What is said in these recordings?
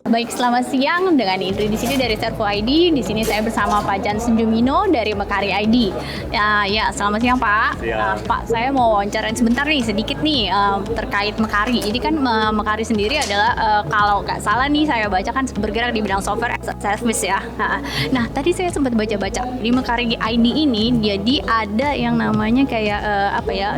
Baik, selamat siang dengan Indri di sini dari Servo ID. Di sini saya bersama Pak Jansen Jumino dari Mekari ID. Ya, selamat siang Pak. Pak, saya mau wawancarain sebentar nih, sedikit nih terkait Mekari. Jadi kan Mekari sendiri adalah kalau nggak salah nih saya baca kan bergerak di bidang software as a service ya. Nah, tadi saya sempat baca-baca di Mekari ID ini, jadi ada yang namanya kayak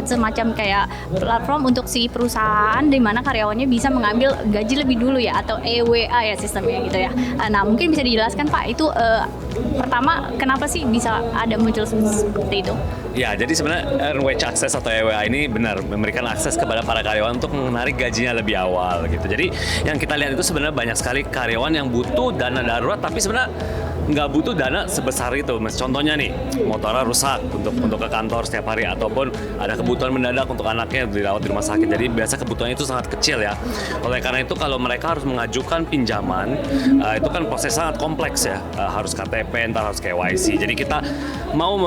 semacam kayak platform untuk si perusahaan di mana karyawannya bisa mengambil gaji lebih dulu ya, atau EWA ya sistemnya gitu ya. Nah, mungkin bisa dijelaskan Pak, itu pertama kenapa sih bisa ada muncul seperti itu? Ya, jadi sebenarnya Earned Wage Access atau EWA ini benar memberikan akses kepada para karyawan untuk menarik gajinya lebih awal gitu. Jadi yang kita lihat itu sebenarnya banyak sekali karyawan yang butuh dana darurat tapi sebenarnya nggak butuh dana sebesar itu. Contohnya nih, motornya rusak untuk ke kantor setiap hari, ataupun ada kebutuhan mendadak untuk anaknya dirawat di rumah sakit. Jadi biasa kebutuhannya itu sangat kecil ya. Oleh karena itu kalau mereka harus mengajukan pinjaman, itu kan proses sangat kompleks ya. Harus KTP, ntar harus KYC. Jadi kita mau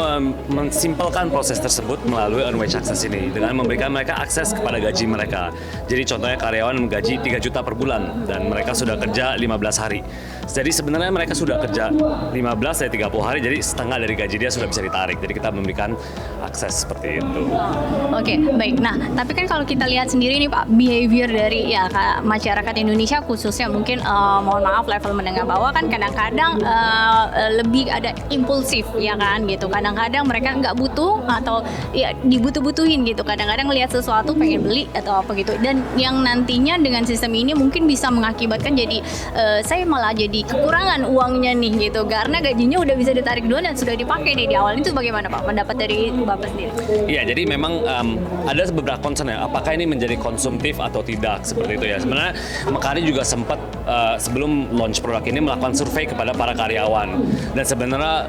mensimpelkan proses tersebut melalui Earned Wage Access ini dengan memberikan mereka akses kepada gaji mereka. Jadi contohnya karyawan menggaji 3 juta per bulan dan mereka sudah kerja 15 hari. Jadi sebenarnya mereka sudah kerja 15 dari 30 hari, jadi setengah dari gaji dia sudah bisa ditarik. Jadi kita memberikan akses seperti itu. Oke, baik. Nah, tapi kan kalau kita lihat sendiri nih Pak, behavior dari ya masyarakat Indonesia khususnya mungkin mohon maaf level menengah bawah kan kadang-kadang lebih ada impulsif ya kan gitu. Kadang-kadang mereka nggak butuh atau ya dibutuh-butuhin gitu. Kadang-kadang melihat sesuatu pengen beli atau apa gitu. Dan yang nantinya dengan sistem ini mungkin bisa mengakibatkan jadi saya malah jadi kekurangan uangnya nih gitu, karena gajinya udah bisa ditarik duluan dan sudah dipakai nih di awal. Itu bagaimana Pak pendapat dari Bapak sendiri? Iya, jadi memang ada beberapa concern ya, apakah ini menjadi konsumtif atau tidak seperti itu ya. Sebenarnya Mekari juga sempat sebelum launch produk ini melakukan survei kepada para karyawan, dan sebenarnya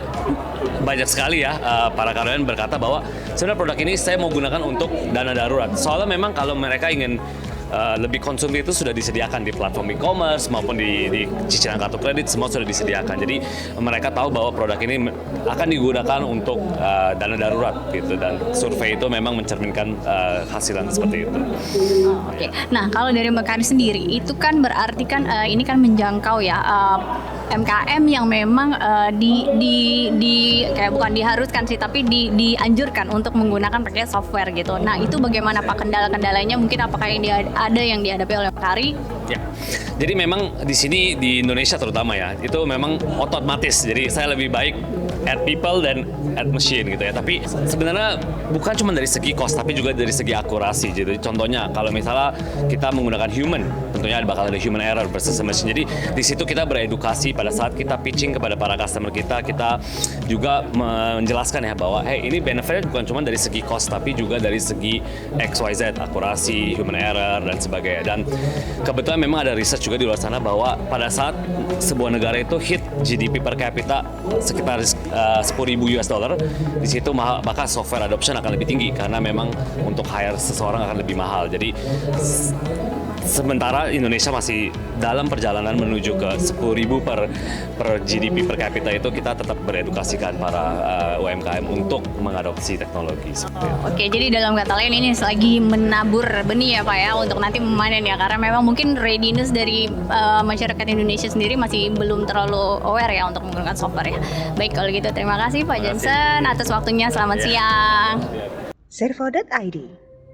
banyak sekali ya para karyawan berkata bahwa sebenarnya produk ini saya mau gunakan untuk dana darurat. Soalnya memang kalau mereka ingin lebih konsumtif itu sudah disediakan di platform e-commerce maupun di cicilan kartu kredit, semua sudah disediakan. Jadi mereka tahu bahwa produk ini akan digunakan untuk dana darurat gitu, dan survei itu memang mencerminkan hasilan seperti itu. Oke. Nah, kalau dari Mekari sendiri itu kan berarti kan ini kan menjangkau ya MKM yang memang kayak bukan diharuskan sih, tapi dianjurkan untuk menggunakan pakai software gitu. Nah, itu bagaimana Pak kendala-kendalanya? Mungkin apakah ada yang dihadapi oleh Mekari? Ya, jadi memang di sini di Indonesia terutama ya, itu memang otomatis. Jadi saya lebih baik add people dan add machine gitu ya. Tapi sebenarnya bukan cuma dari segi cost, tapi juga dari segi akurasi. Jadi contohnya kalau misalnya kita menggunakan human, tentunya bakal ada human error versus machine. Jadi di situ kita beredukasi pada saat kita pitching kepada para customer kita juga menjelaskan ya bahwa ini benefitnya bukan cuma dari segi cost, tapi juga dari segi XYZ, akurasi, human error dan sebagainya. Dan kebetulan memang ada research juga di luar sana bahwa pada saat sebuah negara itu hit GDP per capita sekitar 10.000 US dollar, di situ maka software adoption akan lebih tinggi karena memang untuk hire seseorang akan lebih mahal. Jadi sementara Indonesia masih dalam perjalanan menuju ke 10.000 per GDP per kapita, itu kita tetap beredukasikan para UMKM untuk mengadopsi teknologi seperti itu. Oke, jadi dalam kata lain ini lagi menabur benih ya Pak ya untuk nanti memanen ya, karena memang mungkin readiness dari masyarakat Indonesia sendiri masih belum terlalu aware ya untuk menggunakan software ya. Baik, kalau gitu terima kasih Pak Jansen atas waktunya. Selamat siang. Servo.id.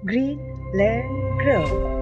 Green, Learn, Grow.